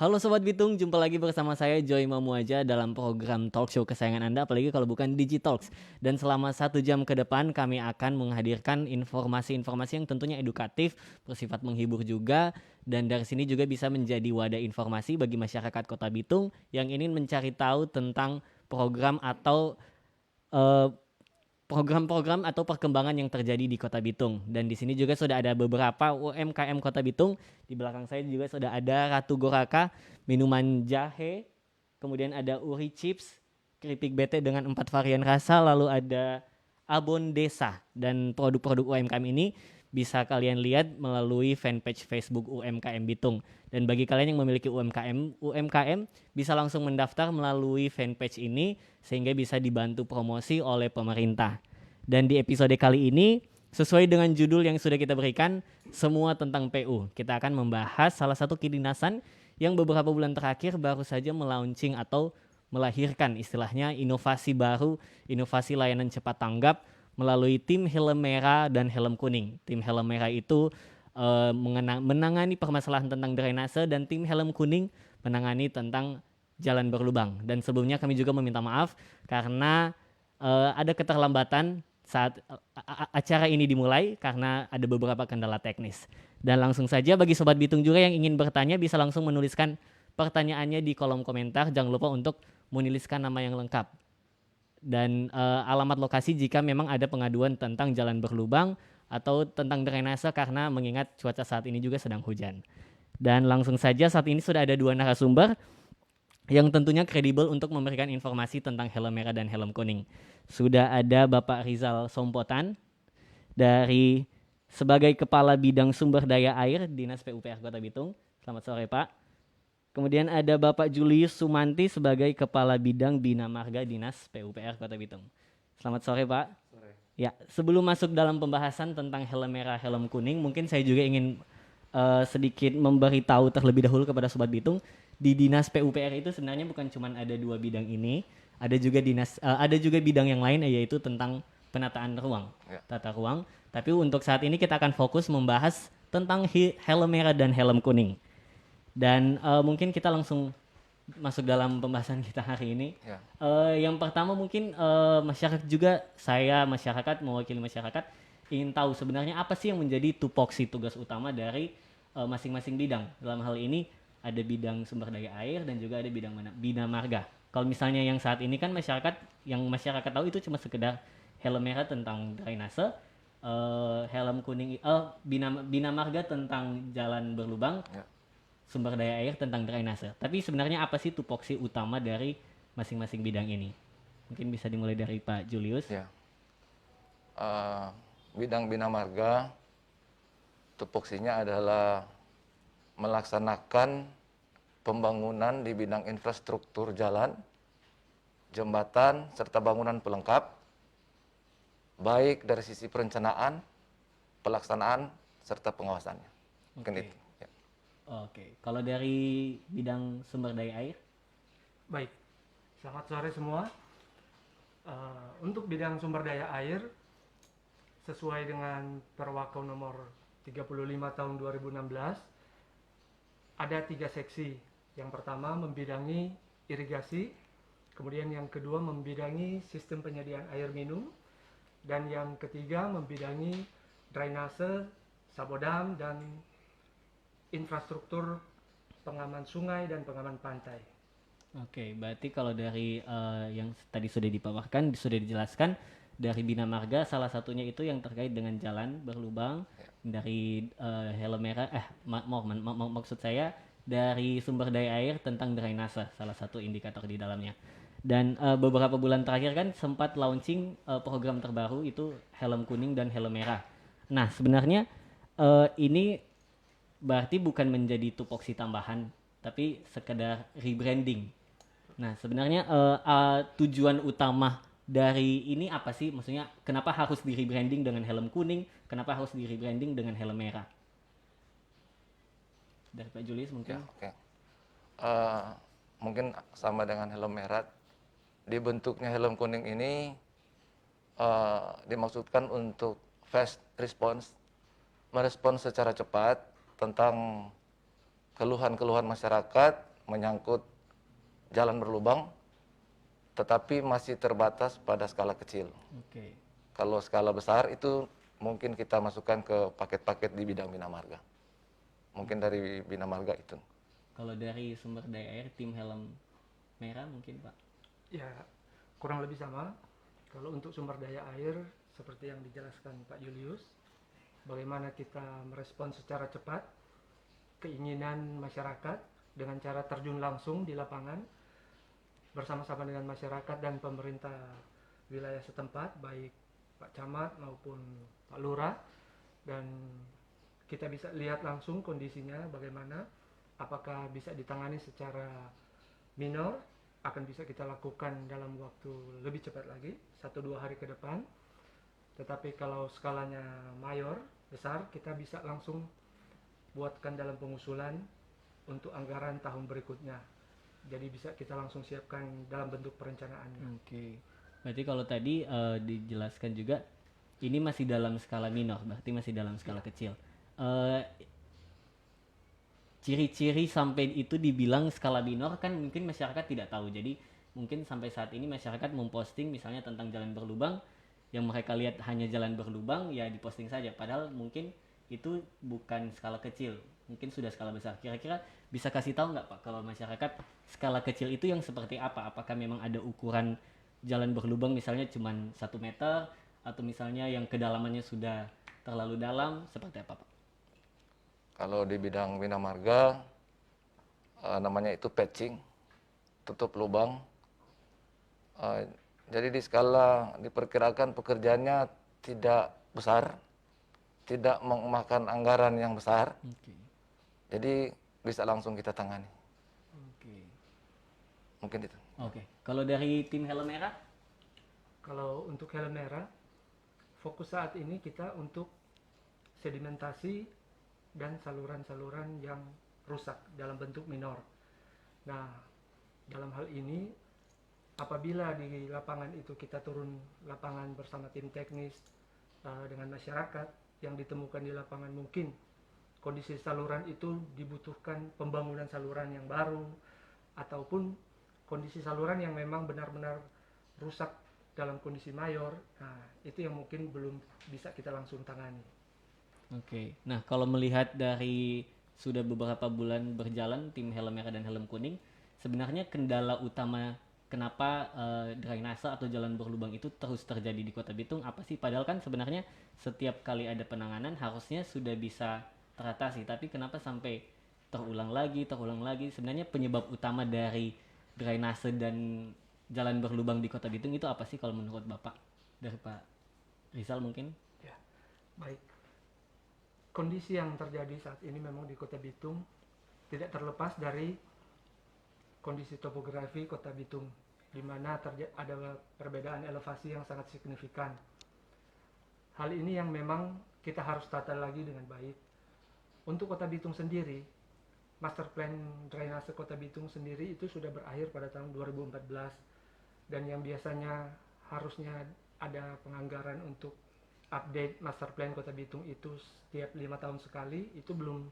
Halo Sobat Bitung, jumpa lagi bersama saya Joy Mamuaja dalam program talk show kesayangan Anda, apalagi kalau bukan Digitalks. Dan selama 1 jam ke depan kami akan menghadirkan informasi-informasi yang tentunya edukatif, bersifat menghibur juga. Dan dari sini juga bisa menjadi wadah informasi bagi masyarakat Kota Bitung yang ingin mencari tahu tentang program atau eh, program-program atau perkembangan yang terjadi di Kota Bitung. Dan di sini juga sudah ada beberapa UMKM Kota Bitung. Di belakang saya juga sudah ada Ratu Goraka, minuman jahe, kemudian ada Uri Chips, keripik bete dengan 4 varian rasa, lalu ada Abon Desa. Dan produk-produk UMKM ini bisa kalian lihat melalui fanpage Facebook UMKM Bitung. Dan bagi kalian yang memiliki UMKM bisa langsung mendaftar melalui fanpage ini sehingga bisa dibantu promosi oleh pemerintah. Dan di episode kali ini sesuai dengan judul yang sudah kita berikan, semua tentang PU. Kita akan membahas salah satu kedinasan yang beberapa bulan terakhir baru saja melaunching atau melahirkan istilahnya inovasi baru, inovasi layanan cepat tanggap melalui tim helm merah dan helm kuning. Tim helm merah itu menangani permasalahan tentang drainase dan tim helm kuning menangani tentang jalan berlubang. Dan sebelumnya kami juga meminta maaf karena ada keterlambatan saat acara ini dimulai karena ada beberapa kendala teknis. Dan langsung saja bagi Sobat Bitung juga yang ingin bertanya bisa langsung menuliskan pertanyaannya di kolom komentar. Jangan lupa untuk menuliskan nama yang lengkap dan alamat lokasi jika memang ada pengaduan tentang jalan berlubang atau tentang drainase karena mengingat cuaca saat ini juga sedang hujan. Dan langsung saja saat ini sudah ada 2 narasumber yang tentunya kredibel untuk memberikan informasi tentang helm merah dan helm kuning. Sudah ada Bapak Rizal Sompotan dari sebagai Kepala Bidang Sumber Daya Air Dinas PUPR Kota Bitung. Selamat sore Pak. Kemudian ada Bapak Julius Sumanti sebagai Kepala Bidang Bina Marga Dinas PUPR Kota Bitung. Selamat sore Pak. Sore. Ya, sebelum masuk dalam pembahasan tentang helm merah, helm kuning, mungkin saya juga ingin sedikit memberitahu terlebih dahulu kepada Sobat Bitung, di Dinas PUPR itu sebenarnya bukan cuma ada 2 bidang ini, ada juga bidang yang lain yaitu tentang penataan ruang, tata ruang. Tapi untuk saat ini kita akan fokus membahas tentang helm merah dan helm kuning. Dan mungkin kita langsung masuk dalam pembahasan kita hari ini. Ya. Yang pertama mungkin masyarakat juga, saya masyarakat mewakili masyarakat ingin tahu sebenarnya apa sih yang menjadi tupoksi tugas utama dari masing-masing bidang. Dalam hal ini ada bidang sumber daya air dan juga ada bidang bina marga. Kalau misalnya yang saat ini kan masyarakat tahu itu cuma sekedar helm merah tentang drainase, helm kuning bina marga tentang jalan berlubang. Ya. Sumber daya air tentang drainase. Tapi sebenarnya apa sih tupoksi utama dari masing-masing bidang ini? Mungkin bisa dimulai dari Pak Julius. Ya. Bidang bina marga tupoksinya adalah melaksanakan pembangunan di bidang infrastruktur jalan, jembatan, serta bangunan pelengkap, baik dari sisi perencanaan, pelaksanaan, serta pengawasannya. Mungkin itu. Oke, kalau dari bidang sumber daya air? Baik, selamat sore semua. Untuk bidang sumber daya air, sesuai dengan Perwako nomor 35 tahun 2016, ada 3 seksi. Yang pertama membidangi irigasi, kemudian yang kedua membidangi sistem penyediaan air minum, dan yang ketiga membidangi drainase, sabodam, dan infrastruktur pengaman sungai dan pengaman pantai. Oke, berarti kalau dari yang tadi sudah dipaparkan, sudah dijelaskan dari Bina Marga, salah satunya itu yang terkait dengan jalan berlubang, dari helm merah, maksud saya dari sumber daya air tentang drainase, salah satu indikator di dalamnya. Dan beberapa bulan terakhir kan sempat launching program terbaru itu helm kuning dan helm merah. Nah, sebenarnya ini berarti bukan menjadi tupoksi tambahan, tapi sekedar rebranding. Nah, sebenarnya tujuan utama dari ini apa sih? Maksudnya kenapa harus di rebranding dengan helm kuning? Kenapa harus di rebranding dengan helm merah? Dari Pak Julius mungkin. Ya, mungkin sama dengan helm merah. Dibentuknya helm kuning ini dimaksudkan untuk fast response, merespons secara cepat tentang keluhan-keluhan masyarakat menyangkut jalan berlubang, tetapi masih terbatas pada skala kecil. Oke. Kalau skala besar itu mungkin kita masukkan ke paket-paket di bidang Bina Marga. Mungkin dari Bina Marga itu. Kalau dari sumber daya air tim helm merah mungkin Pak. Ya, kurang lebih sama. Kalau untuk sumber daya air, seperti yang dijelaskan Pak Julius, bagaimana kita merespon secara cepat keinginan masyarakat dengan cara terjun langsung di lapangan bersama-sama dengan masyarakat dan pemerintah wilayah setempat, baik Pak Camat maupun Pak Lurah, dan kita bisa lihat langsung kondisinya bagaimana, apakah bisa ditangani secara minor, akan bisa kita lakukan dalam waktu lebih cepat lagi, 1-2 hari ke depan. Tetapi kalau skalanya mayor, besar, kita bisa langsung buatkan dalam pengusulan untuk anggaran tahun berikutnya. Jadi bisa kita langsung siapkan dalam bentuk perencanaannya. Oke. Berarti kalau tadi dijelaskan juga ini masih dalam skala minor, berarti masih dalam skala kecil. Eh, Ciri-ciri sampai itu dibilang skala minor kan mungkin masyarakat tidak tahu. Jadi mungkin sampai saat ini masyarakat memposting misalnya tentang jalan berlubang, yang mereka lihat hanya jalan berlubang ya diposting saja. Padahal mungkin itu bukan skala kecil, mungkin sudah skala besar. Kira-kira bisa kasih tahu nggak Pak kalau masyarakat skala kecil itu yang seperti apa? Apakah memang ada ukuran jalan berlubang misalnya cuma 1 meter atau misalnya yang kedalamannya sudah terlalu dalam, seperti apa Pak? Kalau di bidang Bina Marga, namanya itu patching, tutup lubang. Jadi di skala diperkirakan pekerjaannya tidak besar, tidak memakan anggaran yang besar, Oke. jadi bisa langsung kita tangani. Oke. Mungkin itu. Oke. Kalau dari tim helm merah? Kalau untuk helm merah, fokus saat ini kita untuk sedimentasi dan saluran-saluran yang rusak dalam bentuk minor. Nah, dalam hal ini apabila di lapangan itu kita turun lapangan bersama tim teknis dengan masyarakat yang ditemukan di lapangan, mungkin kondisi saluran itu dibutuhkan pembangunan saluran yang baru ataupun kondisi saluran yang memang benar-benar rusak dalam kondisi mayor. Nah, itu yang mungkin belum bisa kita langsung tangani. Oke. Nah, kalau melihat dari sudah beberapa bulan berjalan tim helm merah dan helm kuning, sebenarnya kendala utama kenapa drainase atau jalan berlubang itu terus terjadi di Kota Bitung apa sih? Padahal kan sebenarnya setiap kali ada penanganan harusnya sudah bisa teratasi, tapi kenapa sampai terulang lagi, terulang lagi? Sebenarnya penyebab utama dari drainase dan jalan berlubang di Kota Bitung itu apa sih kalau menurut Bapak? Dari Pak Rizal mungkin? Ya, baik. Kondisi yang terjadi saat ini memang di Kota Bitung tidak terlepas dari kondisi topografi Kota Bitung, di mana ada perbedaan elevasi yang sangat signifikan. Hal ini yang memang kita harus tata lagi dengan baik. Untuk Kota Bitung sendiri, Master Plan Drainase Kota Bitung sendiri itu sudah berakhir pada tahun 2014, dan yang biasanya harusnya ada penganggaran untuk update Master Plan Kota Bitung itu setiap 5 tahun sekali, itu belum,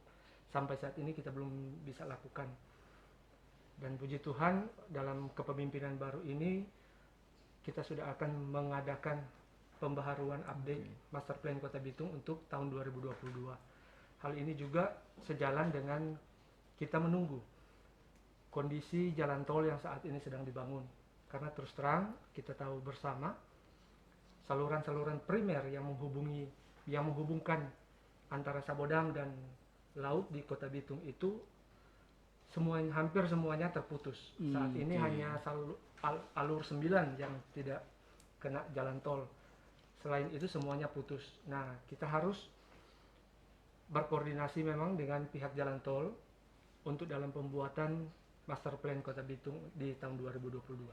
sampai saat ini kita belum bisa lakukan. Dan puji Tuhan dalam kepemimpinan baru ini kita sudah akan mengadakan pembaharuan update Master Plan Kota Bitung untuk tahun 2022. Hal ini juga sejalan dengan kita menunggu kondisi jalan tol yang saat ini sedang dibangun. Karena terus terang kita tahu bersama saluran-saluran primer yang menghubungkan antara Sabodang dan laut di Kota Bitung itu hampir semuanya terputus. Saat ini hanya alur 9 yang tidak kena jalan tol. Selain itu semuanya putus. Nah, kita harus berkoordinasi memang dengan pihak jalan tol untuk dalam pembuatan Master Plan Kota Bitung di tahun 2022.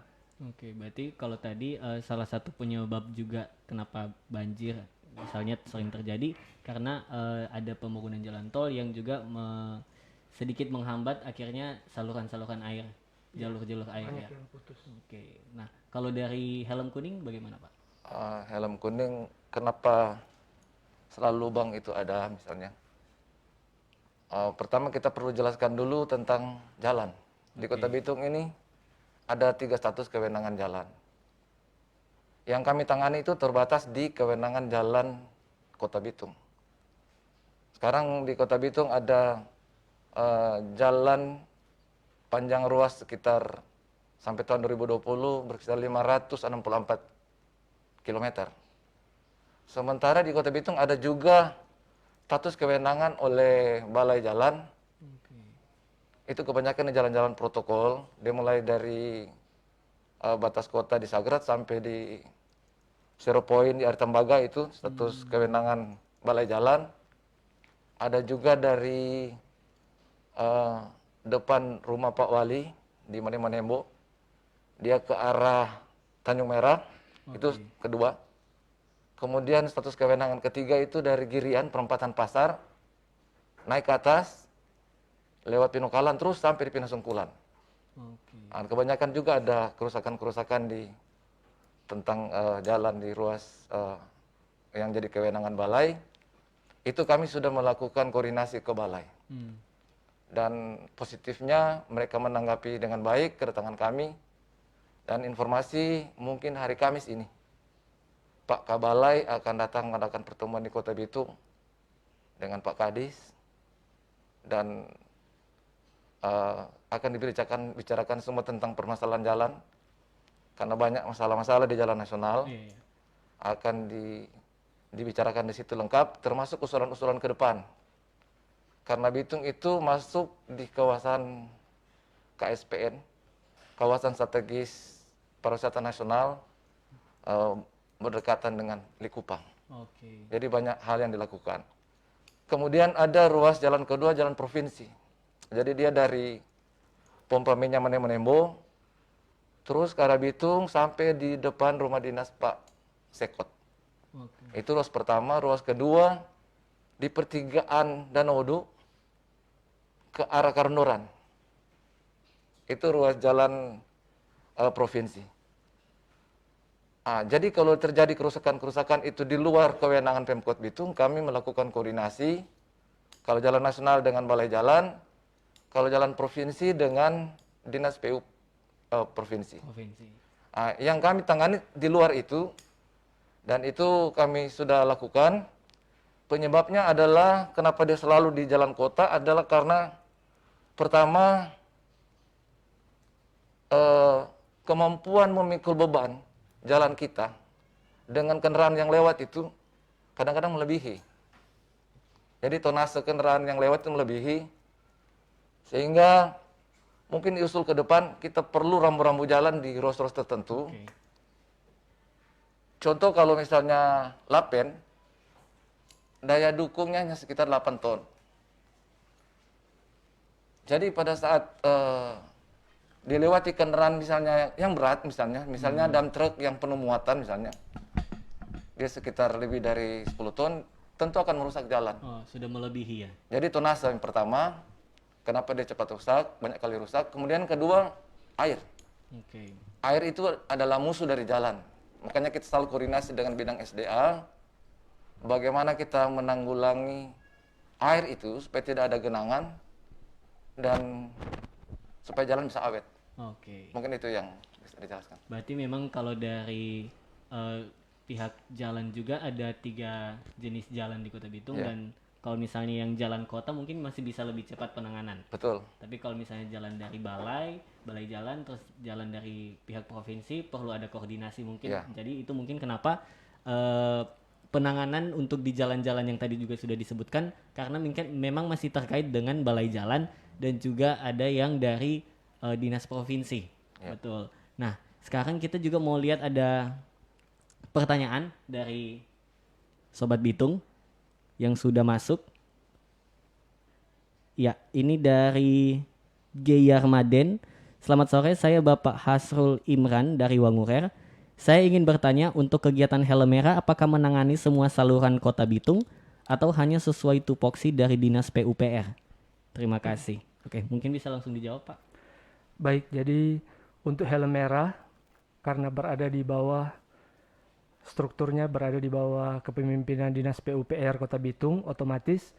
Oke, berarti kalau tadi salah satu penyebab juga kenapa banjir misalnya sering terjadi karena ada pembangunan jalan tol yang juga sedikit menghambat akhirnya saluran-saluran air, jalur-jalur air Banyak ya. yang putus. Oke, nah kalau dari helm kuning bagaimana Pak? Helm kuning, kenapa selalu lubang itu ada misalnya? Pertama kita perlu jelaskan dulu tentang jalan. Di Kota Bitung ini ada 3 status kewenangan jalan. Yang kami tangani itu terbatas di kewenangan jalan Kota Bitung. Sekarang di Kota Bitung ada jalan panjang ruas sekitar sampai tahun 2020 berkisar 564 km. Sementara di Kota Bitung ada juga status kewenangan oleh Balai Jalan. Itu kebanyakan di jalan-jalan protokol, dia mulai dari batas kota di Sagrat sampai di Zero Point di Aritambaga, itu status kewenangan Balai Jalan. Ada juga dari depan rumah Pak Wali di Manembo, dia ke arah Tanjung Merah, itu kedua. Kemudian status kewenangan ketiga itu dari Girian, perempatan pasar, naik ke atas, lewat Pinokalan, terus sampai di Pinasungkulan. Nah, kebanyakan juga ada kerusakan-kerusakan di tentang jalan di ruas yang jadi kewenangan balai. Itu kami sudah melakukan koordinasi ke balai. Dan positifnya mereka menanggapi dengan baik kedatangan kami. Dan informasi mungkin hari Kamis ini Pak Kabalai akan datang mengadakan pertemuan di Kota Bitung dengan Pak Kadis. Dan akan dibicarakan semua tentang permasalahan jalan. Karena banyak masalah-masalah di jalan nasional. Akan dibicarakan di situ lengkap, termasuk usulan-usulan ke depan. Karena Bitung itu masuk di kawasan KSPN, kawasan strategis pariwisata nasional, berdekatan dengan Likupang. Jadi banyak hal yang dilakukan. Kemudian ada ruas jalan kedua, jalan provinsi. Jadi dia dari Pompa Minyak Manembo, terus ke arah Bitung sampai di depan rumah dinas Pak Sekot. Itu ruas pertama. Ruas kedua di pertigaan Danau Odu ke arah Karendoran. Itu ruas jalan provinsi. Jadi kalau terjadi kerusakan-kerusakan itu di luar kewenangan Pemkot Bitung, kami melakukan koordinasi. Kalau jalan nasional dengan Balai Jalan, kalau jalan provinsi dengan Dinas PU provinsi. Yang kami tangani di luar itu, dan itu kami sudah lakukan. Penyebabnya adalah kenapa dia selalu di jalan kota adalah karena pertama kemampuan memikul beban jalan kita dengan kendaraan yang lewat itu kadang-kadang melebihi. Jadi tonase kendaraan yang lewat itu melebihi, sehingga mungkin diusul ke depan kita perlu rambu-rambu jalan di ruas-ruas tertentu. Contoh kalau misalnya Lapen, daya dukungnya hanya sekitar 8 ton. Jadi pada saat dilewati kendaraan misalnya yang berat, misalnya dump truck yang penuh muatan misalnya, dia sekitar lebih dari 10 ton, tentu akan merusak jalan. Sudah melebihi ya. Jadi tonase yang pertama, kenapa dia cepat rusak, banyak kali rusak. Kemudian kedua, air. Air itu adalah musuh dari jalan. Makanya kita selalu koordinasi dengan bidang SDA, bagaimana kita menanggulangi air itu supaya tidak ada genangan dan supaya jalan bisa awet. Mungkin itu yang bisa dijelaskan. Berarti memang kalau dari pihak jalan juga ada 3 jenis jalan di Kota Bitung, dan kalau misalnya yang jalan kota mungkin masih bisa lebih cepat penanganan. Betul. Tapi kalau misalnya jalan dari balai jalan, terus jalan dari pihak provinsi perlu ada koordinasi mungkin. Jadi itu mungkin kenapa penanganan untuk di jalan-jalan yang tadi juga sudah disebutkan, karena mungkin memang masih terkait dengan balai jalan dan juga ada yang dari dinas provinsi. Betul. Nah, sekarang kita juga mau lihat ada pertanyaan dari Sobat Bitung yang sudah masuk. Ya, ini dari Geyarmaden. Selamat sore, saya Bapak Hasrul Imran dari Wangurer. Saya ingin bertanya, untuk kegiatan Helm Merah apakah menangani semua saluran Kota Bitung atau hanya sesuai tupoksi dari Dinas PUPR? Terima kasih. Oke, mungkin bisa langsung dijawab, Pak. Baik, jadi untuk Helm Merah karena berada di bawah, strukturnya berada di bawah kepemimpinan Dinas PUPR Kota Bitung, otomatis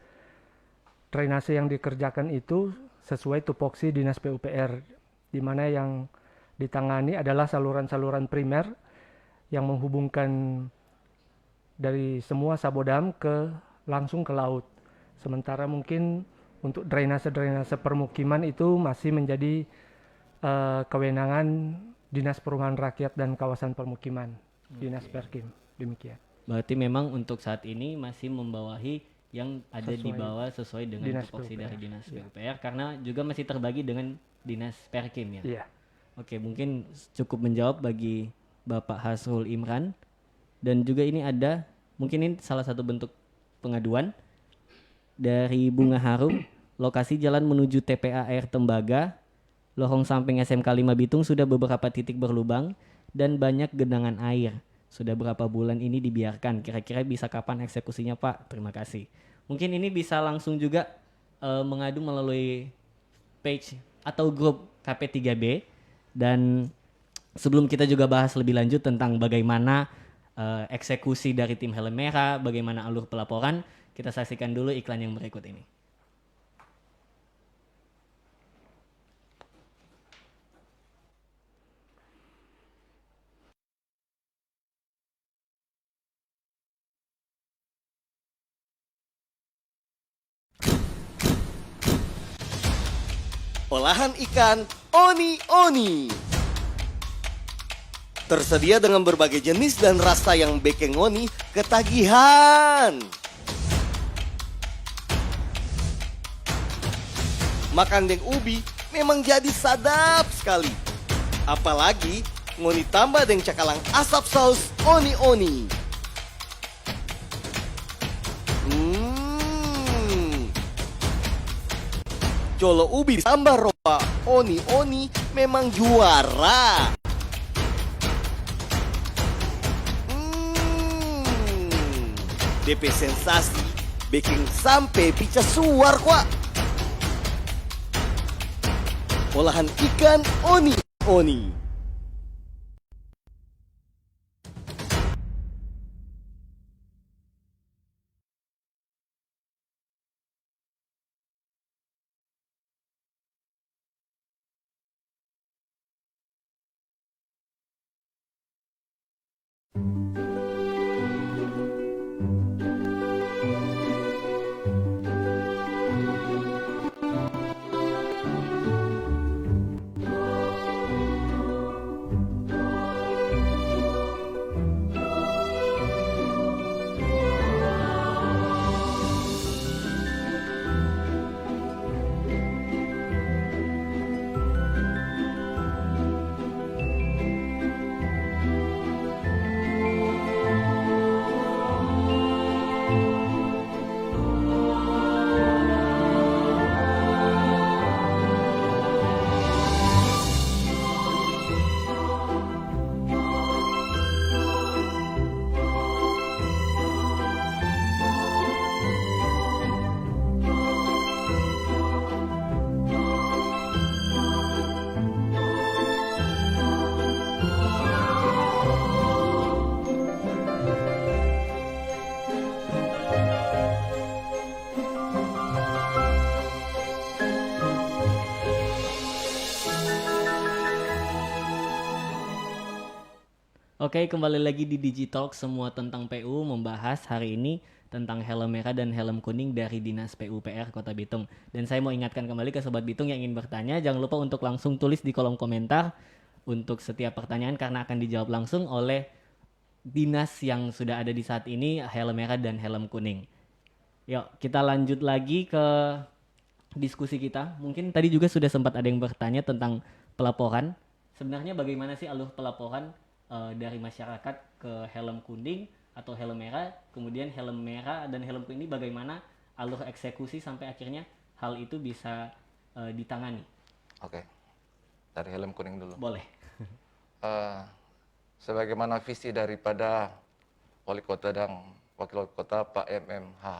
drainase yang dikerjakan itu sesuai tupoksi Dinas PUPR. di mana yang ditangani adalah saluran-saluran primer yang menghubungkan dari semua Sabodam langsung ke laut. Sementara mungkin untuk drainase-drainase permukiman itu masih menjadi kewenangan Dinas Perumahan Rakyat dan Kawasan Permukiman, Dinas Perkim. Demikian. Berarti memang untuk saat ini masih membawahi yang ada di Sesuai bawah sesuai dengan Dinas tupoksi PUPR. dari Dinas Iya. PUPR karena juga masih terbagi dengan Dinas Perkim ya. Iya. Oke, mungkin cukup menjawab bagi Bapak Hasrul Imran. Dan juga ini ada, mungkin ini salah satu bentuk pengaduan dari Bunga Harum, lokasi jalan menuju TPA Air Tembaga, lohong samping SMK 5 Bitung sudah beberapa titik berlubang dan banyak genangan air. Sudah berapa bulan ini dibiarkan? Kira-kira bisa kapan eksekusinya, Pak? Terima kasih. Mungkin ini bisa langsung juga mengadu melalui page atau grup KP3B. Dan sebelum kita juga bahas lebih lanjut tentang bagaimana eksekusi dari tim Helm Merah, bagaimana alur pelaporan, kita saksikan dulu iklan yang berikut ini. Olahan ikan oni-oni. Tersedia dengan berbagai jenis dan rasa yang bikin oni ketagihan. Makan deng ubi memang jadi sadap sekali. Apalagi ngoni tambah deng cakalang asap saus oni-oni. Colo ubi tambah roa oni-oni memang juara. DP sensasi bikin sampai pica suar kuat. Olahan ikan oni-oni. Oke, kembali lagi di Digitalk, semua tentang PU, membahas hari ini tentang helm merah dan helm kuning dari Dinas PUPR Kota Bitung. Dan saya mau ingatkan kembali ke Sobat Bitung yang ingin bertanya, jangan lupa untuk langsung tulis di kolom komentar untuk setiap pertanyaan karena akan dijawab langsung oleh dinas yang sudah ada di saat ini, helm merah dan helm kuning. Yuk, kita lanjut lagi ke diskusi kita. Mungkin tadi juga sudah sempat ada yang bertanya tentang pelaporan. Sebenarnya bagaimana sih alur pelaporan dari masyarakat ke helm kuning atau helm merah, kemudian helm merah dan helm kuning, bagaimana alur eksekusi sampai akhirnya hal itu bisa ditangani? Oke, dari helm kuning dulu. Boleh. Sebagaimana visi daripada Wali Kota dan Wakil Wali Kota Pak MMHH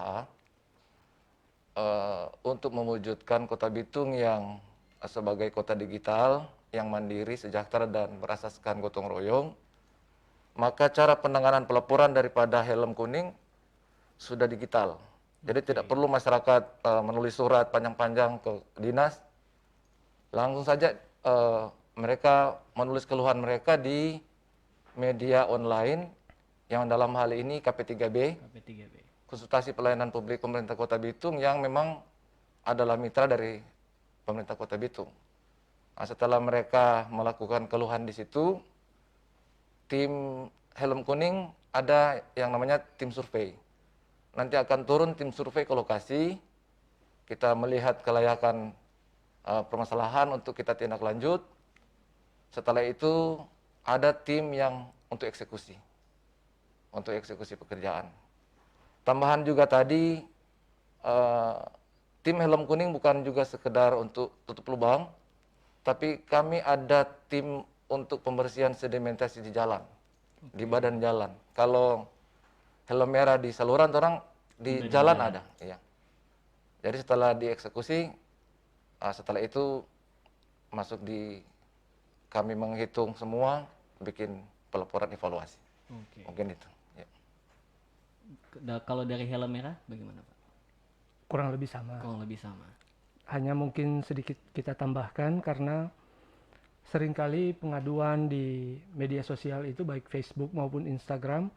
untuk mewujudkan Kota Bitung yang sebagai kota digital yang mandiri, sejahtera, dan berasaskan gotong royong, maka cara penanganan pelaporan daripada helm kuning sudah digital. Jadi tidak perlu masyarakat menulis surat panjang-panjang ke dinas, langsung saja mereka menulis keluhan mereka di media online yang dalam hal ini KP3B, KP3B. Konsultasi Pelayanan Publik Pemerintah Kota Bitung, yang memang adalah mitra dari pemerintah Kota Bitung. Nah, setelah mereka melakukan keluhan di situ, tim Helm Kuning ada yang namanya tim survei. Nanti akan turun tim survei ke lokasi, kita melihat kelayakan permasalahan untuk kita tindak lanjut. Setelah itu ada tim yang untuk eksekusi pekerjaan. Tambahan juga tadi, tim Helm Kuning bukan juga sekedar untuk tutup lubang, tapi kami ada tim untuk pembersihan sedimentasi di jalan, di badan jalan. Kalau helm merah di saluran, orang di jalan ada. Ya. Jadi setelah dieksekusi, setelah itu masuk di kami menghitung semua, bikin pelaporan evaluasi. Oke. Mungkin itu. Ya. Kalau dari helm merah bagaimana Pak? Kurang lebih sama. Kurang lebih sama. Hanya mungkin sedikit kita tambahkan karena seringkali pengaduan di media sosial itu baik Facebook maupun Instagram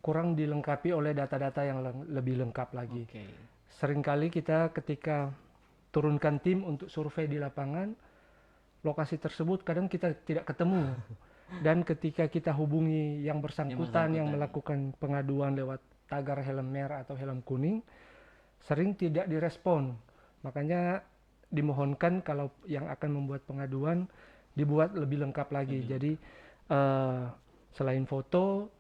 kurang dilengkapi oleh data-data yang lebih lengkap lagi. Oke. Seringkali kita ketika turunkan tim untuk survei di lapangan, lokasi tersebut kadang kita tidak ketemu. Dan ketika kita hubungi yang bersangkutan yang melakukan pengaduan lewat tagar helm merah atau helm kuning, sering tidak direspon. Makanya dimohonkan kalau yang akan membuat pengaduan dibuat lebih lengkap lagi. Jadi selain foto,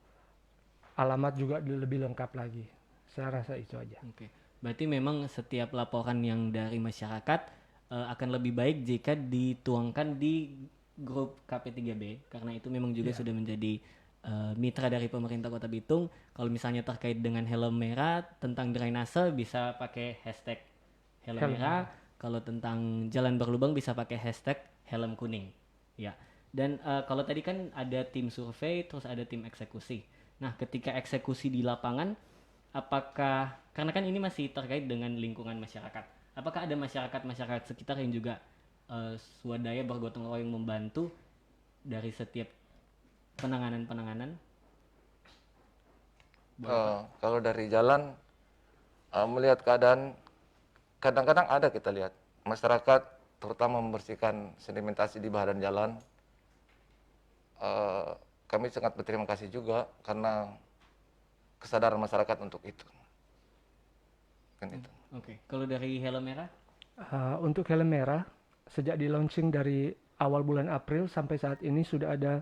alamat juga lebih lengkap lagi. Saya rasa itu aja. Oke. Berarti memang setiap laporan yang dari masyarakat akan lebih baik jika dituangkan di grup KP3B, karena itu memang juga sudah menjadi mitra dari pemerintah Kota Bitung. Kalau misalnya terkait dengan helm merah tentang drainase bisa pakai hashtag helm merah. Kalau tentang jalan berlubang bisa pakai hashtag helm kuning. Ya. Dan kalau tadi kan ada tim survei, terus ada tim eksekusi. Nah, ketika eksekusi di lapangan, apakah, karena kan ini masih terkait dengan lingkungan masyarakat, apakah ada masyarakat sekitar yang juga swadaya bergotong royong membantu dari setiap penanganan? Kalau dari jalan, melihat keadaan, kadang-kadang ada kita lihat masyarakat terutama membersihkan sedimentasi di badan jalan. Kami sangat berterima kasih juga karena kesadaran masyarakat untuk itu. Kan itu. Oke. Kalau dari helm merah? Untuk helm merah, sejak di launching dari awal bulan April sampai saat ini sudah ada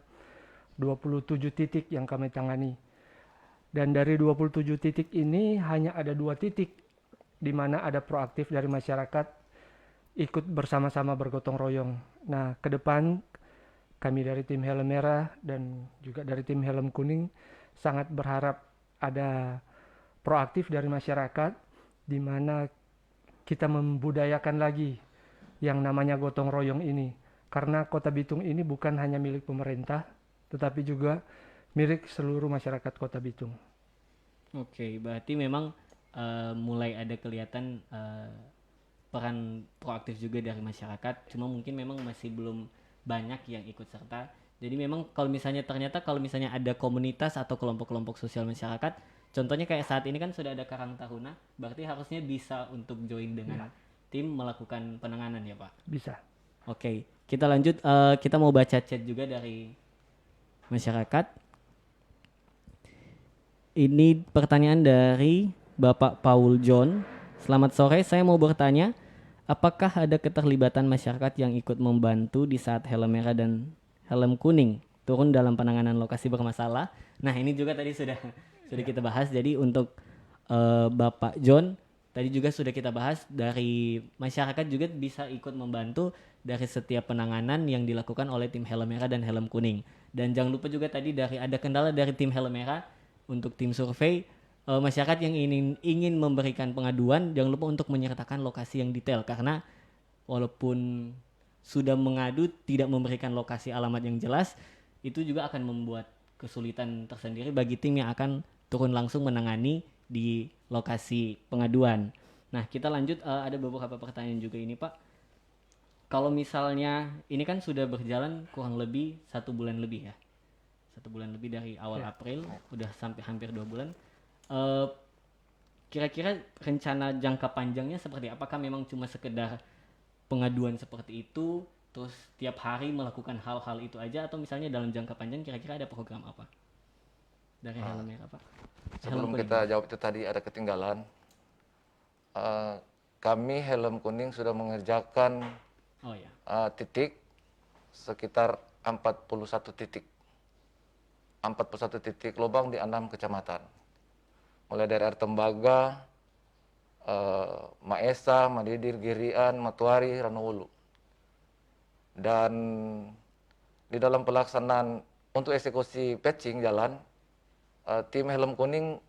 27 titik yang kami tangani. Dan dari 27 titik ini hanya ada 2 titik di mana ada proaktif dari masyarakat ikut bersama-sama bergotong royong. Nah, ke depan kami dari tim helm merah dan juga dari tim helm kuning sangat berharap ada proaktif dari masyarakat di mana kita membudayakan lagi yang namanya gotong royong ini. Karena Kota Bitung ini bukan hanya milik pemerintah, tetapi juga milik seluruh masyarakat Kota Bitung. Oke, berarti memang mulai ada kelihatan peran proaktif juga dari masyarakat. Cuma mungkin memang masih belum banyak yang ikut serta. Jadi memang kalau misalnya ada komunitas atau kelompok-kelompok sosial masyarakat, contohnya kayak saat ini kan sudah ada Karang Taruna, berarti harusnya bisa untuk join dengan tim melakukan penanganan ya Pak? Bisa. Oke, kita lanjut. Kita mau baca chat juga dari masyarakat. Ini pertanyaan dari Bapak Paul John. Selamat sore, saya mau bertanya, apakah ada keterlibatan masyarakat yang ikut membantu di saat helm merah dan helm kuning turun dalam penanganan lokasi bermasalah? Nah, ini juga tadi sudah kita bahas. Jadi untuk Bapak John, tadi juga sudah kita bahas, dari masyarakat juga bisa ikut membantu dari setiap penanganan yang dilakukan oleh tim helm merah dan helm kuning. Dan jangan lupa juga tadi ada kendala dari tim helm merah untuk tim survei. Masyarakat yang ingin memberikan pengaduan, jangan lupa untuk menyertakan lokasi yang detail, karena walaupun sudah mengadu tidak memberikan lokasi alamat yang jelas, itu juga akan membuat kesulitan tersendiri bagi tim yang akan turun langsung menangani di lokasi pengaduan. Nah, kita lanjut, ada beberapa pertanyaan juga ini Pak. Kalau misalnya ini kan sudah berjalan kurang lebih 1 bulan lebih ya, 1 bulan lebih dari awal April, udah sampai hampir 2 bulan. Eh, Kira-kira rencana jangka panjangnya seperti apa? Apakah memang cuma sekedar pengaduan seperti itu, terus tiap hari melakukan hal-hal itu aja, atau misalnya dalam jangka panjang kira-kira ada program apa dari Helm Merah, Pak? Sebelum Helm kita jawab itu tadi ada ketinggalan. Kami Helm Kuning sudah mengerjakan Oh ya, titik sekitar 41 titik. 41 titik lubang di 6 kecamatan. Mulai dari Air Tembaga, Maesa, Madidir, Girian, Matuari, Ranowulu. Dan di dalam pelaksanaan untuk eksekusi patching jalan, tim Helm Kuning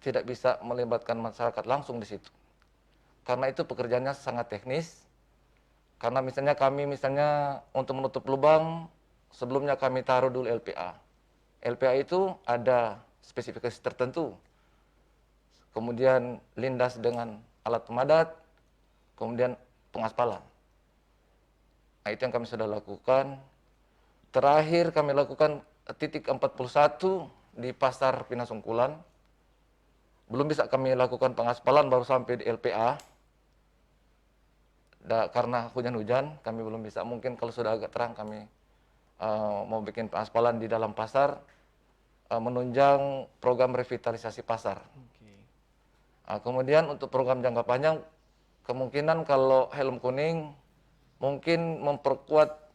tidak bisa melibatkan masyarakat langsung di situ. Karena itu pekerjaannya sangat teknis. Karena misalnya kami untuk menutup lubang, sebelumnya kami taruh dulu LPA. LPA itu ada spesifikasi tertentu. Kemudian lindas dengan alat pemadat, kemudian pengaspalan. Nah, itu yang kami sudah lakukan. Terakhir kami lakukan titik 41 di Pasar Pinasungkulan. Belum bisa kami lakukan pengaspalan, baru sampai di LPA. Karena hujan-hujan, kami belum bisa. Mungkin kalau sudah agak terang, kami mau bikin pengaspalan di dalam pasar, menunjang program revitalisasi pasar. Kemudian untuk program jangka panjang, kemungkinan kalau Helm Kuning mungkin memperkuat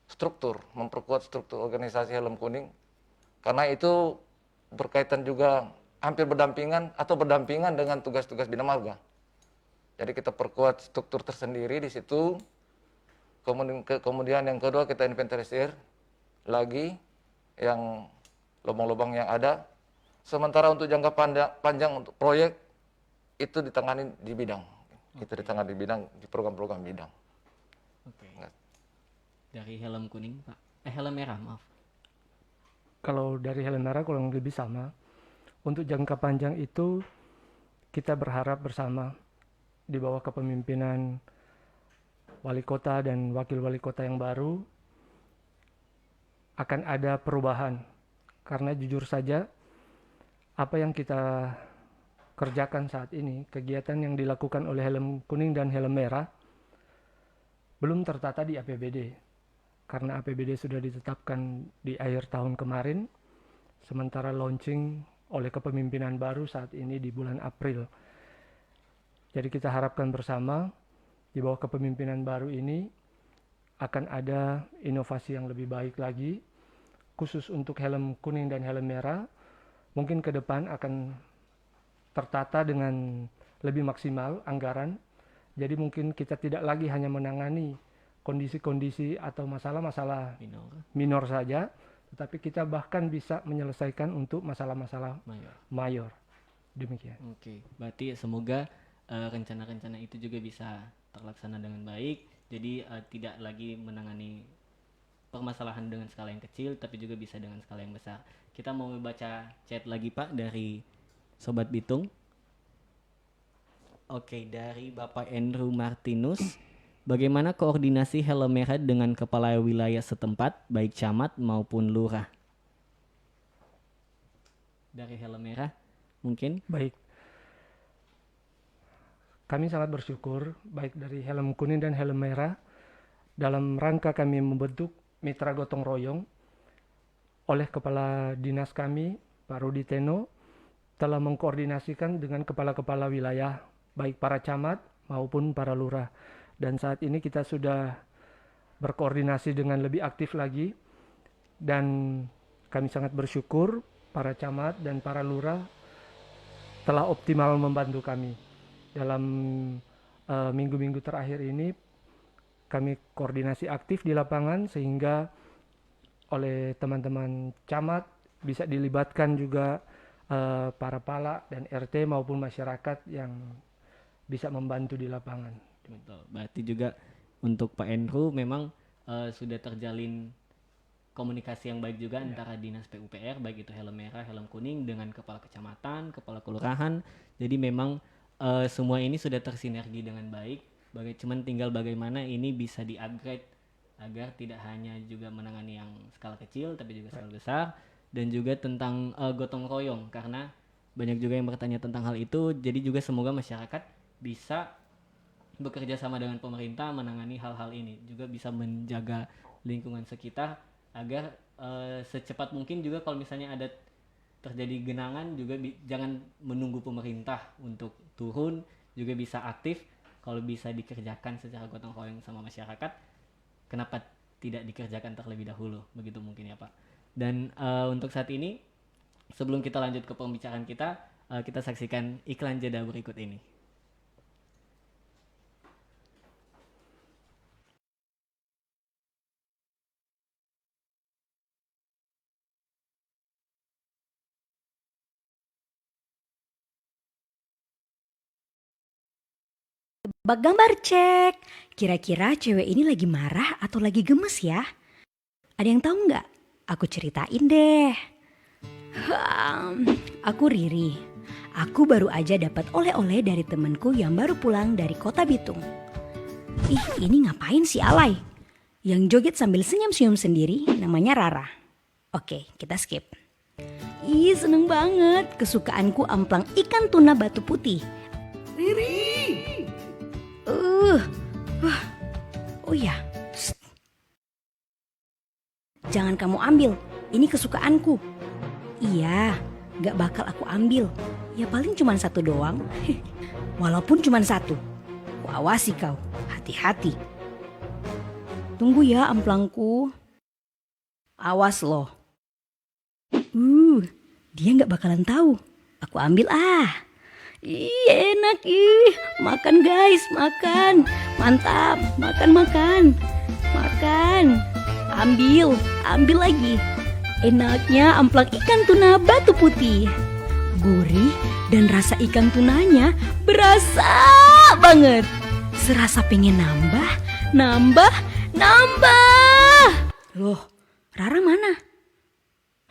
struktur organisasi Helm Kuning, karena itu berkaitan juga hampir berdampingan dengan tugas-tugas Bina Marga. Jadi kita perkuat struktur tersendiri di situ. Kemudian yang kedua, kita inventarisir lagi yang lubang-lubang yang ada. Sementara untuk jangka panjang untuk proyek itu ditangani di bidang. Itu ditangani di bidang, di program-program bidang. Oke. Dari Helm Kuning, Pak. Helm Merah, maaf. Kalau dari Helm Merah kurang lebih sama. Untuk jangka panjang itu kita berharap bersama di bawah kepemimpinan wali kota dan wakil wali kota yang baru akan ada perubahan. Karena jujur saja apa yang kita kerjakan saat ini, kegiatan yang dilakukan oleh Helm Kuning dan Helm Merah belum tertata di APBD. Karena APBD sudah ditetapkan di akhir tahun kemarin, sementara launching oleh kepemimpinan baru saat ini di bulan April. Jadi kita harapkan bersama di bawah kepemimpinan baru ini akan ada inovasi yang lebih baik lagi, khusus untuk Helm Kuning dan Helm Merah. Mungkin ke depan akan tertata dengan lebih maksimal anggaran. Jadi mungkin kita tidak lagi hanya menangani kondisi-kondisi atau masalah-masalah minor saja, tetapi kita bahkan bisa menyelesaikan untuk masalah-masalah mayor. Demikian. Oke, berarti semoga rencana-rencana itu juga bisa terlaksana dengan baik. Jadi tidak lagi menangani permasalahan dengan skala yang kecil, tapi juga bisa dengan skala yang besar. Kita mau baca chat lagi, Pak, dari Sobat Bitung. Oke, dari Bapak Andrew Martinus. Bagaimana koordinasi Helm Merah dengan kepala wilayah setempat, baik camat maupun lurah? Dari Helm Merah, mungkin? Baik. Kami sangat bersyukur, baik dari Helm Kuning dan Helm Merah, dalam rangka kami membentuk mitra gotong royong, oleh kepala dinas kami, Pak Rudi Teno, telah mengkoordinasikan dengan kepala-kepala wilayah, baik para camat maupun para lurah. Dan saat ini kita sudah berkoordinasi dengan lebih aktif lagi, dan kami sangat bersyukur para camat dan para lurah telah optimal membantu kami. Dalam minggu-minggu terakhir ini kami koordinasi aktif di lapangan, sehingga oleh teman-teman camat bisa dilibatkan juga para pala dan RT maupun masyarakat yang bisa membantu di lapangan. Betul. Berarti juga untuk Pak Andrew memang sudah terjalin komunikasi yang baik juga antara dinas PUPR, baik itu Helm Merah, Helm Kuning, dengan kepala kecamatan, kepala kelurahan. Jadi memang semua ini sudah tersinergi dengan baik, Cuman tinggal bagaimana ini bisa di-upgrade agar tidak hanya juga menangani yang skala kecil tapi juga skala besar, dan juga tentang gotong royong, karena banyak juga yang bertanya tentang hal itu. Jadi juga semoga masyarakat bisa bekerja sama dengan pemerintah menangani hal-hal ini, juga bisa menjaga lingkungan sekitar agar secepat mungkin juga kalau misalnya ada terjadi genangan juga jangan menunggu pemerintah untuk turun, juga bisa aktif. Kalau bisa dikerjakan secara gotong royong sama masyarakat, kenapa tidak dikerjakan terlebih dahulu, begitu mungkin ya Pak. Dan untuk saat ini sebelum kita lanjut ke pembicaraan kita, kita saksikan iklan jeda berikut ini. Tebak gambar cek. Kira-kira cewek ini lagi marah atau lagi gemes ya? Ada yang tahu nggak? Aku ceritain deh. Aku Riri. Aku baru aja dapat oleh-oleh dari temenku yang baru pulang dari kota Bitung. Ih, ini ngapain sih alay? Yang joget sambil senyum-senyum sendiri namanya Rara. Oke, kita skip. Ih, seneng banget. Kesukaanku amplang ikan tuna batu putih. Riri. Oh ya, psst. Jangan kamu ambil, ini kesukaanku. Iya, gak bakal aku ambil. Ya paling cuma satu doang. Walaupun cuma satu. Aku awasi kau, hati-hati. Tunggu ya amplangku. Awas loh. Dia gak bakalan tahu. Aku ambil ah. Ih, enak ih. Makan guys, makan. Mantap, makan. Ambil lagi. Enaknya amplang ikan tuna batu putih. Gurih dan rasa ikan tunanya berasa banget. Serasa pengen nambah. Loh, Rara mana?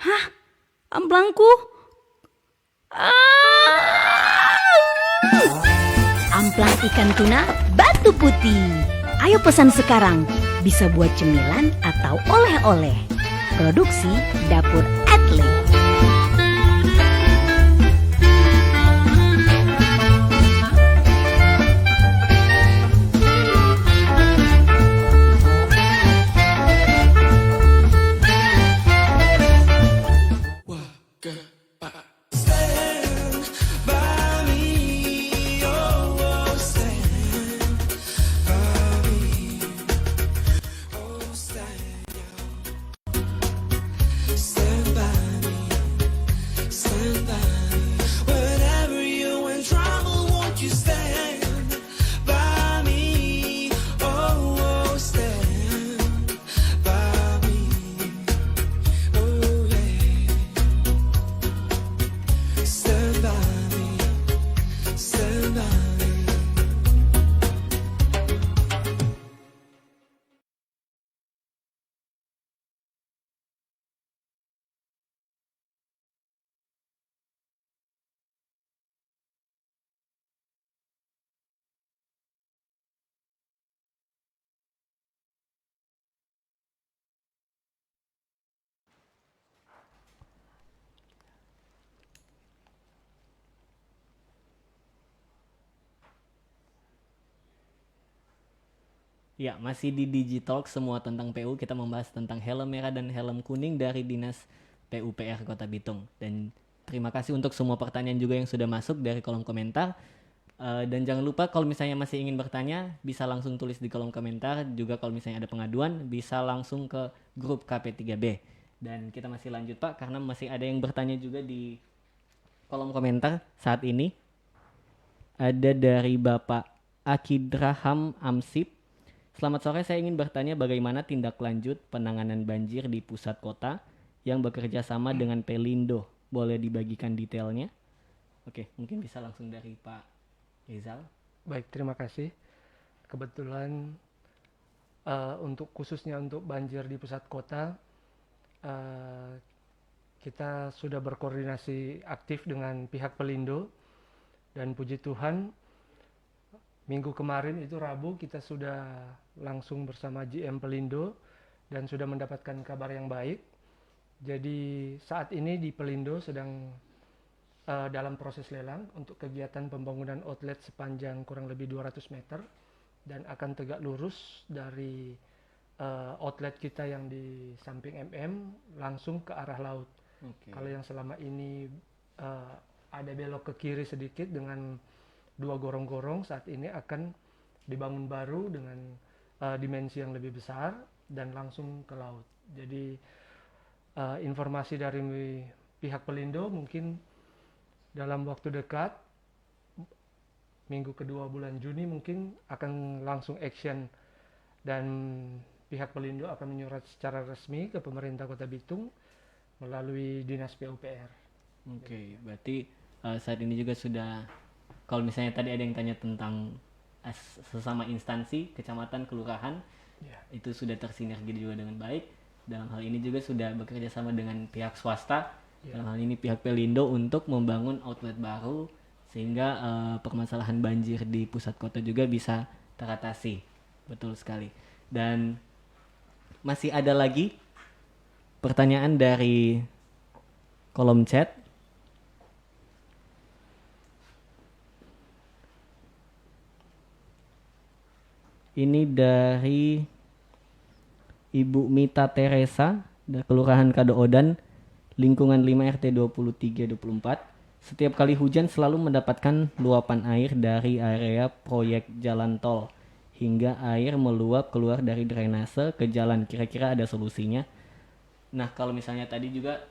Hah? Amplangku? Amplang ikan tuna batu putih. Ayo pesan sekarang. Bisa buat cemilan atau oleh-oleh. Produksi Dapur Adli. Ya, masih di Digitalk, semua tentang PU. Kita membahas tentang helm merah dan helm kuning dari Dinas PUPR Kota Bitung. Dan terima kasih untuk semua pertanyaan juga yang sudah masuk dari kolom komentar. Dan jangan lupa kalau misalnya masih ingin bertanya, bisa langsung tulis di kolom komentar. Juga kalau misalnya ada pengaduan, bisa langsung ke grup KP3B. Dan kita masih lanjut Pak, karena masih ada yang bertanya juga di kolom komentar saat ini. Ada dari Bapak Akidraham Amsip. Selamat sore, saya ingin bertanya bagaimana tindak lanjut penanganan banjir di pusat kota yang bekerja sama dengan Pelindo. Boleh dibagikan detailnya? Oke, mungkin bisa langsung dari Pak Rizal. Baik, terima kasih. Kebetulan khususnya untuk banjir di pusat kota, kita sudah berkoordinasi aktif dengan pihak Pelindo, dan puji Tuhan Minggu kemarin itu Rabu kita sudah langsung bersama GM Pelindo dan sudah mendapatkan kabar yang baik. Jadi saat ini di Pelindo sedang dalam proses lelang untuk kegiatan pembangunan outlet sepanjang kurang lebih 200 meter dan akan tegak lurus dari outlet kita yang di samping MM langsung ke arah laut. Kalau yang selama ini ada belok ke kiri sedikit dengan 2 gorong-gorong, saat ini akan dibangun baru dengan dimensi yang lebih besar dan langsung ke laut. Jadi informasi dari pihak Pelindo mungkin dalam waktu dekat, minggu kedua bulan Juni mungkin akan langsung action dan pihak Pelindo akan menyurat secara resmi ke pemerintah Kota Bitung melalui Dinas PUPR. Oke, berarti saat ini juga sudah, kalau misalnya tadi ada yang tanya tentang sesama instansi, kecamatan, kelurahan, itu sudah tersinergi juga dengan baik. Dalam hal ini juga sudah bekerja sama dengan pihak swasta, dalam hal ini pihak Pelindo untuk membangun outlet baru sehingga permasalahan banjir di pusat kota juga bisa teratasi. Betul sekali. Dan masih ada lagi pertanyaan dari kolom chat. Ini dari Ibu Mita Teresa dari Kelurahan Kadoodan, lingkungan 5 RT 23-24. Setiap kali hujan selalu mendapatkan luapan air dari area proyek jalan tol hingga air meluap keluar dari drainase ke jalan. Kira-kira ada solusinya? Nah, kalau misalnya tadi juga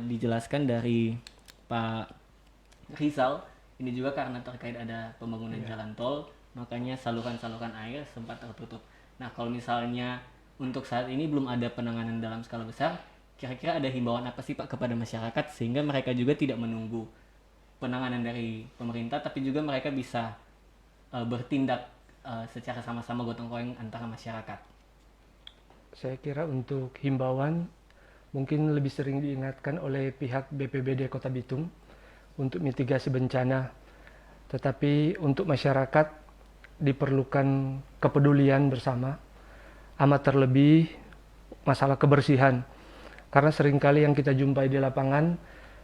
dijelaskan dari Pak Rizal, ini juga karena terkait ada pembangunan jalan tol, makanya saluran-saluran air sempat tertutup. Nah, kalau misalnya untuk saat ini belum ada penanganan dalam skala besar, kira-kira ada himbauan apa sih Pak kepada masyarakat sehingga mereka juga tidak menunggu penanganan dari pemerintah, tapi juga mereka bisa bertindak secara sama-sama gotong royong antara masyarakat? Saya kira untuk himbauan mungkin lebih sering diingatkan oleh pihak BPBD Kota Bitung untuk mitigasi bencana. Tetapi untuk masyarakat diperlukan kepedulian bersama, amat terlebih masalah kebersihan. Karena seringkali yang kita jumpai di lapangan,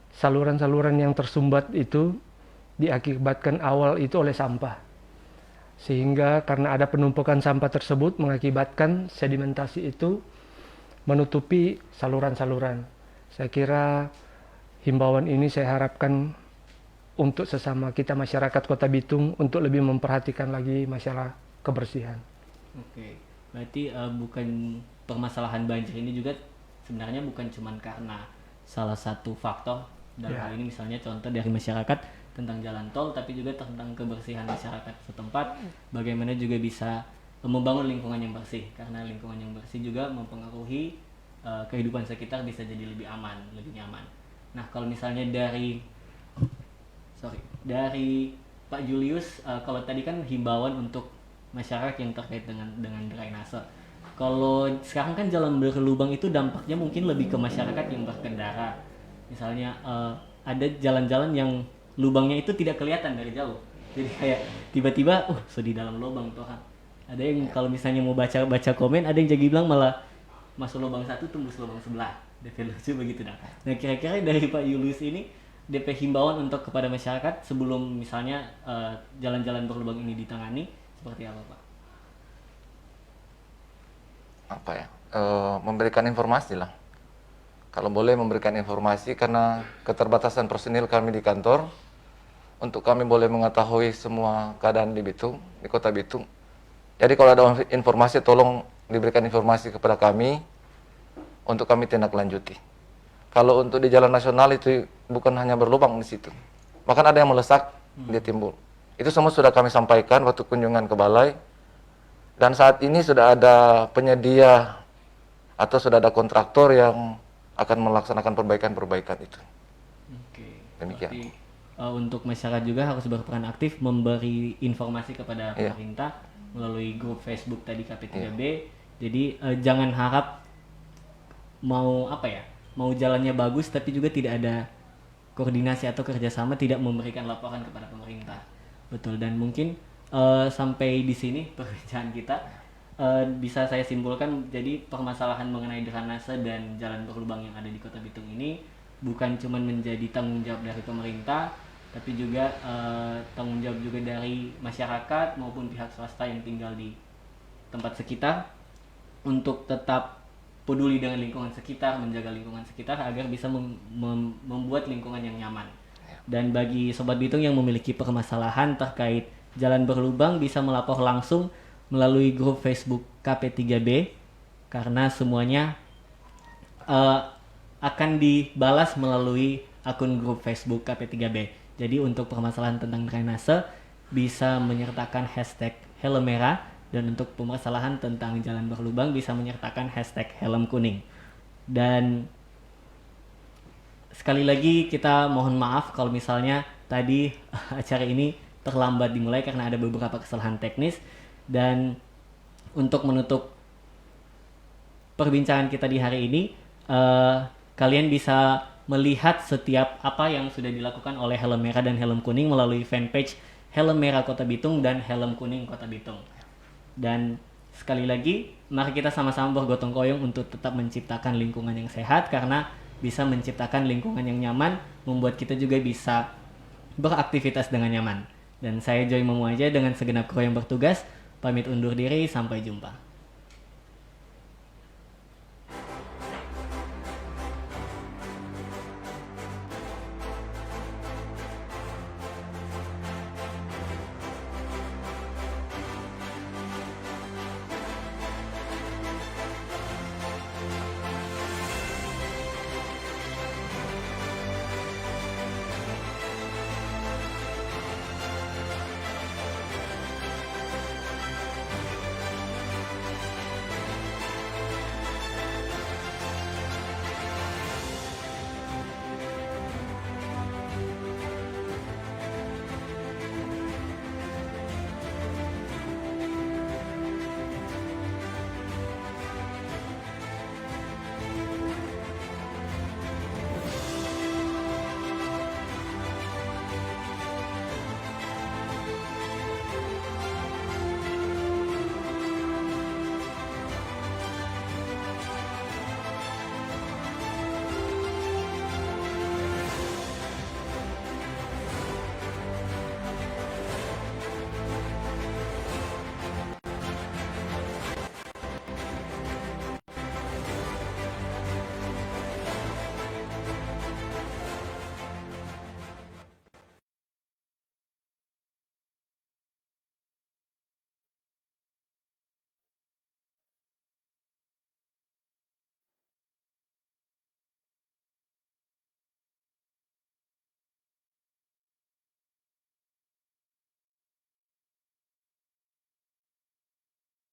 saluran-saluran yang tersumbat itu diakibatkan awal itu oleh sampah. Sehingga karena ada penumpukan sampah tersebut mengakibatkan sedimentasi itu menutupi saluran-saluran. Saya kira himbauan ini saya harapkan untuk sesama kita masyarakat Kota Bitung untuk lebih memperhatikan lagi masalah kebersihan. Oke, berarti bukan permasalahan banjir ini juga sebenarnya bukan cuma karena salah satu faktor dalam hal ini misalnya contoh dari masyarakat tentang jalan tol, tapi juga tentang kebersihan masyarakat setempat, bagaimana juga bisa membangun lingkungan yang bersih, karena lingkungan yang bersih juga mempengaruhi kehidupan sekitar bisa jadi lebih aman, lebih nyaman. Nah, kalau misalnya dari Pak Julius, kalau tadi kan himbauan untuk masyarakat yang terkait dengan drainase. Kalau sekarang kan jalan berlubang itu dampaknya mungkin lebih ke masyarakat yang berkendara. Misalnya ada jalan-jalan yang lubangnya itu tidak kelihatan dari jauh. Jadi kayak tiba-tiba, di dalam lubang tuh. Ada yang kalau misalnya mau baca komen, ada yang jadi bilang malah masuk lubang satu tembus lubang sebelah. DP lucu begitu dah. Nah, kira-kira dari Pak Julius ini DP himbauan untuk kepada masyarakat sebelum misalnya jalan-jalan berlubang ini ditangani seperti apa, Pak? Apa ya? Memberikan informasi lah. Kalau boleh memberikan informasi, karena keterbatasan personil kami di kantor, untuk kami boleh mengetahui semua keadaan di Bitung, di Kota Bitung. Jadi kalau ada informasi, tolong diberikan informasi kepada kami untuk kami tindak lanjuti. Kalau untuk di jalan nasional itu bukan hanya berlubang di situ, bahkan ada yang melesak, dia timbul. Itu semua sudah kami sampaikan waktu kunjungan ke balai, dan saat ini sudah ada penyedia atau sudah ada kontraktor yang akan melaksanakan perbaikan-perbaikan itu. Oke. Demikian. Berarti, untuk masyarakat juga harus berperan aktif memberi informasi kepada pemerintah melalui grup Facebook tadi KP3B. Jadi jangan harap mau jalannya bagus tapi juga tidak ada koordinasi atau kerjasama, tidak memberikan laporan kepada pemerintah. Betul. Dan mungkin sampai di sini perbincangan kita. Bisa saya simpulkan, jadi permasalahan mengenai drainase dan jalan berlubang yang ada di Kota Bitung ini bukan cuma menjadi tanggung jawab dari pemerintah, tapi juga tanggung jawab juga dari masyarakat maupun pihak swasta yang tinggal di tempat sekitar untuk tetap peduli dengan lingkungan sekitar, menjaga lingkungan sekitar agar bisa membuat lingkungan yang nyaman. Dan bagi Sobat Bitung yang memiliki permasalahan terkait jalan berlubang bisa melapor langsung melalui grup Facebook KP3B, karena semuanya akan dibalas melalui akun grup Facebook KP3B. Jadi untuk permasalahan tentang drainase bisa menyertakan hashtag helm merah, dan untuk permasalahan tentang jalan berlubang bisa menyertakan hashtag helm kuning. Dan sekali lagi kita mohon maaf kalau misalnya tadi acara ini terlambat dimulai karena ada beberapa kesalahan teknis. Dan untuk menutup perbincangan kita di hari ini, kalian bisa melihat setiap apa yang sudah dilakukan oleh Helm Merah dan Helm Kuning melalui fanpage Helm Merah Kota Bitung dan Helm Kuning Kota Bitung. Dan sekali lagi, mari kita sama-sama bergotong royong untuk tetap menciptakan lingkungan yang sehat, karena bisa menciptakan lingkungan yang nyaman membuat kita juga bisa beraktivitas dengan nyaman. Dan saya Joy Mamuaja dengan segenap kru yang bertugas pamit undur diri, sampai jumpa.